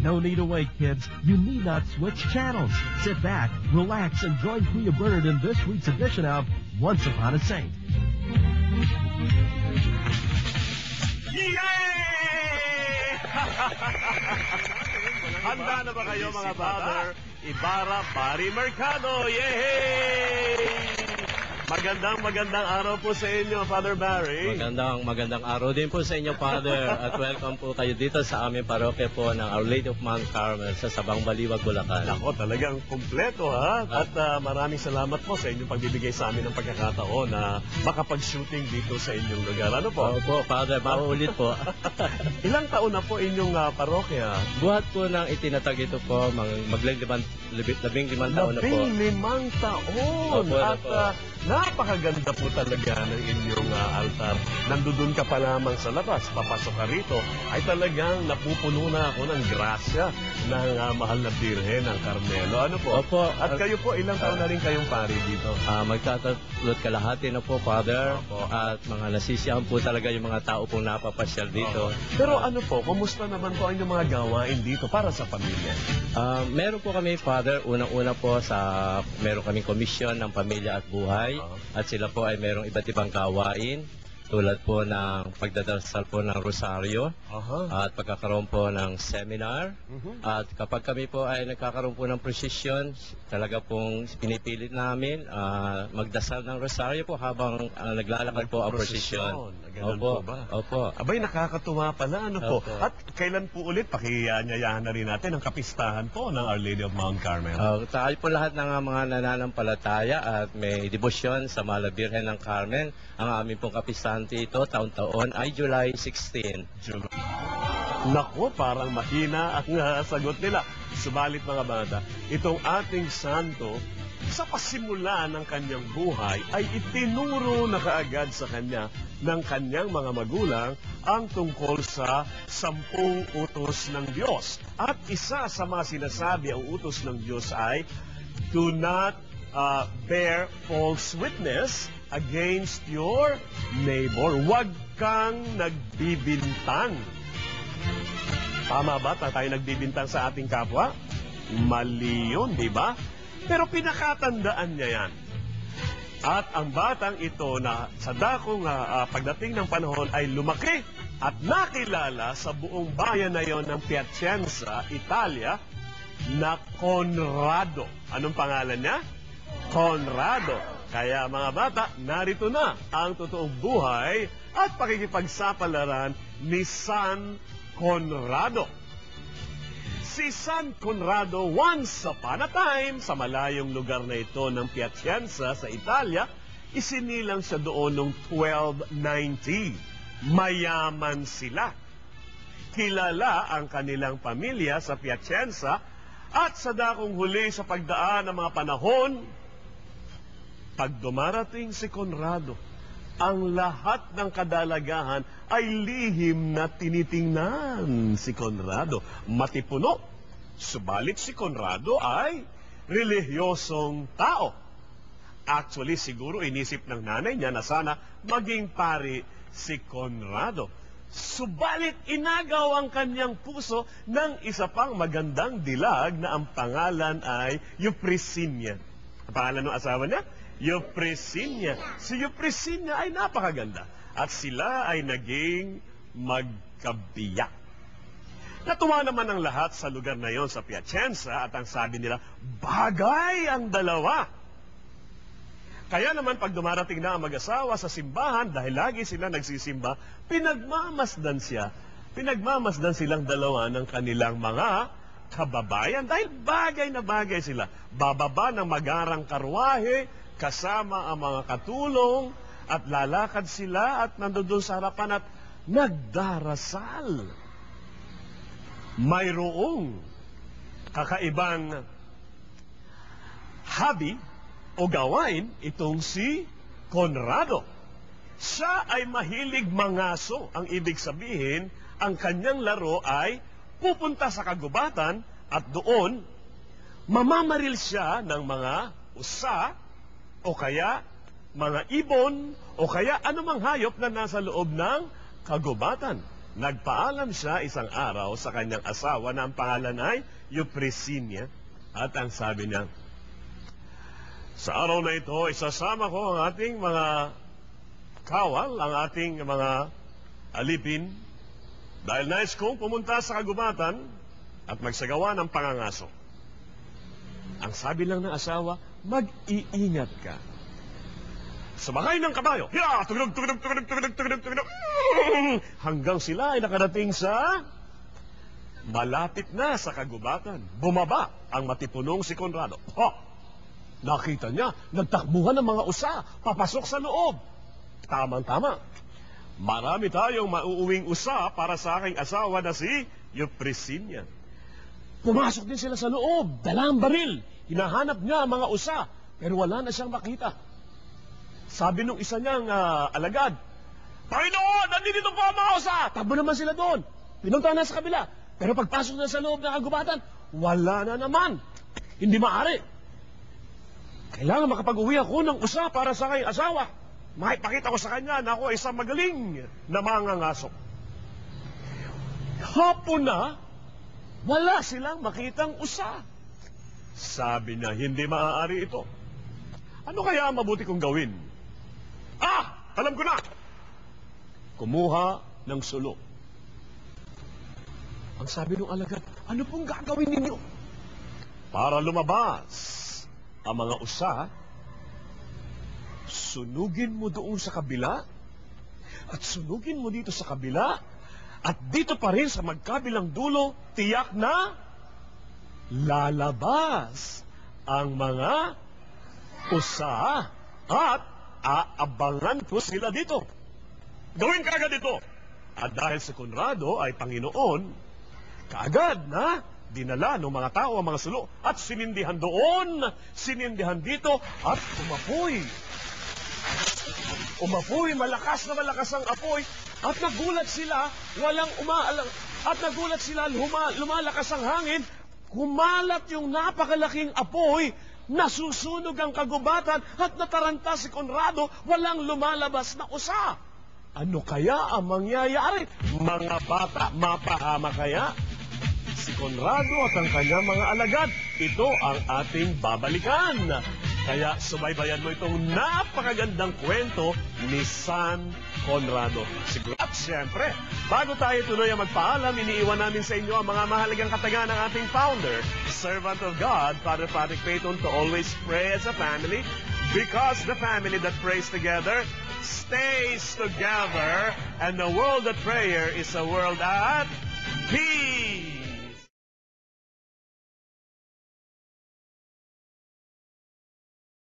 No need to wait, kids. You need not switch channels. Sit back, relax, and join Kuya Bernard in this week's edition of Once Upon a Saint. Yay! Handa na ba kayo mga father? Ibarra Pari Mercado! Yay! Magandang araw po sa inyo, Father Barry. Magandang araw din po sa inyo, Father. At welcome po kayo dito sa aming parokya po ng Our Lady of Mount Carmel sa Sabang Baliwag, Bulacan. Nako, talagang kumpleto ha. At maraming salamat po sa inyong pagbibigay sa amin ng pagkakataon na makapag-shooting dito sa inyong lugar. Ano po? Opo, Father, mauulit po. Ilang taon na po inyong parokya? Buhat po ng itinatag ito po, labing limang taon na po. 15 taon! Opo, at napakaganda po talaga ng inyong altar. Nandoon ka pa lamang sa labas, papasok ka rito, ay talagang napupuno na ako ng grasya ng mahal na Birhen ng Carmelo. Ano po? Opo. At kayo po, ilang taon na rin kayong pari dito? Magtatatlot kalahati na po, Father. Opo. At mga nasisiyahan po talaga yung mga tao pong napapasyal dito. Pero ano po, kumusta naman po ang inyong mga gawain dito para sa pamilya? Meron po kami, Father, unang-una po meron kaming komisyon ng pamilya at buhay. At sila po ay merong iba't ibang gawain tulad po ng pagdadasal po ng rosaryo at pagkakaroon po ng seminar. At kapag kami po ay nagkakaroon po ng procession, talaga pong pinipilit namin magdasal ng rosaryo po habang naglalakad po ang procession. Ganun po ba? Opo. Abay, nakakatuwa pala. Ano po? Opo. At kailan po ulit, pakiyayahan na rin natin ang kapistahan po ng Our Lady of Mount Carmel. Tayo po lahat ng mga nananampalataya at may debosyon sa Mahal na Birhen ng Carmen. Ang aming pong kapistahan dito, taon-taon ay July 16. Naku, parang mahina ang sagot nila. Subalit mga bata, itong ating santo, sa pasimula ng kanyang buhay, ay itinuro na kaagad sa kanya ng kanyang mga magulang ang tungkol sa 10 utos ng Diyos. At isa sa mga sinasabi ang utos ng Diyos ay, do not bear false witness against your neighbor. Huwag kang nagbibintang. Tama ba? Tayo nagbibintang sa ating kapwa? Mali yun, di ba? Pero pinakatandaan niya yan. At ang batang ito na sa dakong pagdating ng panahon ay lumaki at nakilala sa buong bayan na yon ng Piacenza, Italia, na Conrado. Anong pangalan niya? Conrado. Kaya mga bata, narito na ang totoong buhay at pakikipagsapalaran ni San Conrado. Si San Conrado, once upon a time, sa malayong lugar na ito ng Piacenza sa Italia, isinilang siya doon noong 1290. Mayaman sila. Kilala ang kanilang pamilya sa Piacenza at sa dakong huli sa pagdaan ng mga panahon, pag dumarating si Conrado, ang lahat ng kadalagahan ay lihim na tinitingnan si Conrado. Matipuno. Subalit si Conrado ay relihiyosong tao. Actually, siguro inisip ng nanay niya na sana maging pari si Conrado. Subalit inagaw ang kanyang puso ng isa pang magandang dilag na ang pangalan ay Eupresinia. Ang pangalan ng asawa niya? Eupresinia. Si Eupresinia ay napakaganda at sila ay naging magkabiyak. Natuwa naman ang lahat sa lugar na yon sa Piacenza at ang sabi nila, bagay ang dalawa. Kaya naman pag dumarating na ang mag-asawa sa simbahan, dahil lagi sila nagsisimba, pinagmamasdan silang dalawa ng kanilang mga kababayan dahil bagay na bagay sila. Bababa ng magarang karwahe, kasama ang mga katulong at lalakad sila at nandoon sa harapan at nagdarasal. Mayroong kakaibang hobby o gawain itong si Conrado. Siya ay mahilig mangaso. Ang ibig sabihin, ang kanyang laro ay pupunta sa kagubatan at doon mamamaril siya ng mga usa o kaya mga ibon o kaya anumang hayop na nasa loob ng kagubatan. Nagpaalam siya isang araw sa kanyang asawa na ang pangalan ay Eupresinia. At ang sabi niya, sa araw na ito, isasama ko ang ating mga kawal, ang ating mga alipin, dahil nais kong pumunta sa kagubatan at magsagawa ng pangangaso. Ang sabi lang ng asawa, mag-iingat ka. Sumakay ng kabayo. Ya! Tugnog, tugnog, tugnog, tugnog, tugnog, tugnog. Hanggang sila ay nakarating sa malapit na sa kagubatan. Bumaba ang matipunong si Conrado. Ha! Nakita niya, nagtakbuhan ng mga usa, papasok sa loob. Tamang-tama. Marami tayong mauuwing usa para sa aking asawa na si Eupresinia. Pumasok din sila sa loob, dala ang baril. Hinahanap niya ang mga usa, pero wala na siyang makita. Sabi nung isa niyang alagad, Panginoon, nandito po ang mga usa! Takbo naman sila doon. Pinunta na sa kabila. Pero pagpasok na sa loob ng kagubatan, wala na naman. Hindi maaari. Kailangan makapag-uwi ako ng usa para sa aking asawa. Makipakita ko sa kanya na ako ay isang magaling na mangangaso. Hapon na, wala silang makitang usa. Sabi niya, hindi maaari ito. Ano kaya ang mabuti kong gawin? Alam ko na! Kumuha ng sulo. Ang sabi ng alagad, ano pong gagawin ninyo? Para lumabas ang mga usa, sunugin mo doon sa kabila, at sunugin mo dito sa kabila, at dito pa rin sa magkabilang dulo, tiyak na lalabas ang mga usa at aabangan ko sila dito. Gawin kaagad ito. At dahil si Conrado ay Panginoon, kaagad na dinala ng mga tao ang mga sulo at sinindihan doon, sinindihan dito at umapoy. Umapoy, malakas na malakas ang apoy at nagulat sila, lumalakas ang hangin, kumalat yung napakalaking apoy, nasusunog ang kagubatan at nataranta si Conrado, walang lumalabas na usa. Ano kaya ang mangyayari? Mga bata, mapahama kaya? Si Conrado at ang kanyang mga alagad, ito ang ating babalikan. Kaya subaybayan mo itong napakagandang kwento ni San Conrado. Siguro. At siyempre, bago tayo tuloy ang magpaalam, iniiwan namin sa inyo ang mga mahalagang kataga ng ating founder, servant of God, Father Patrick Peyton, to always pray as a family, because the family that prays together stays together, and the world of prayer is a world at peace.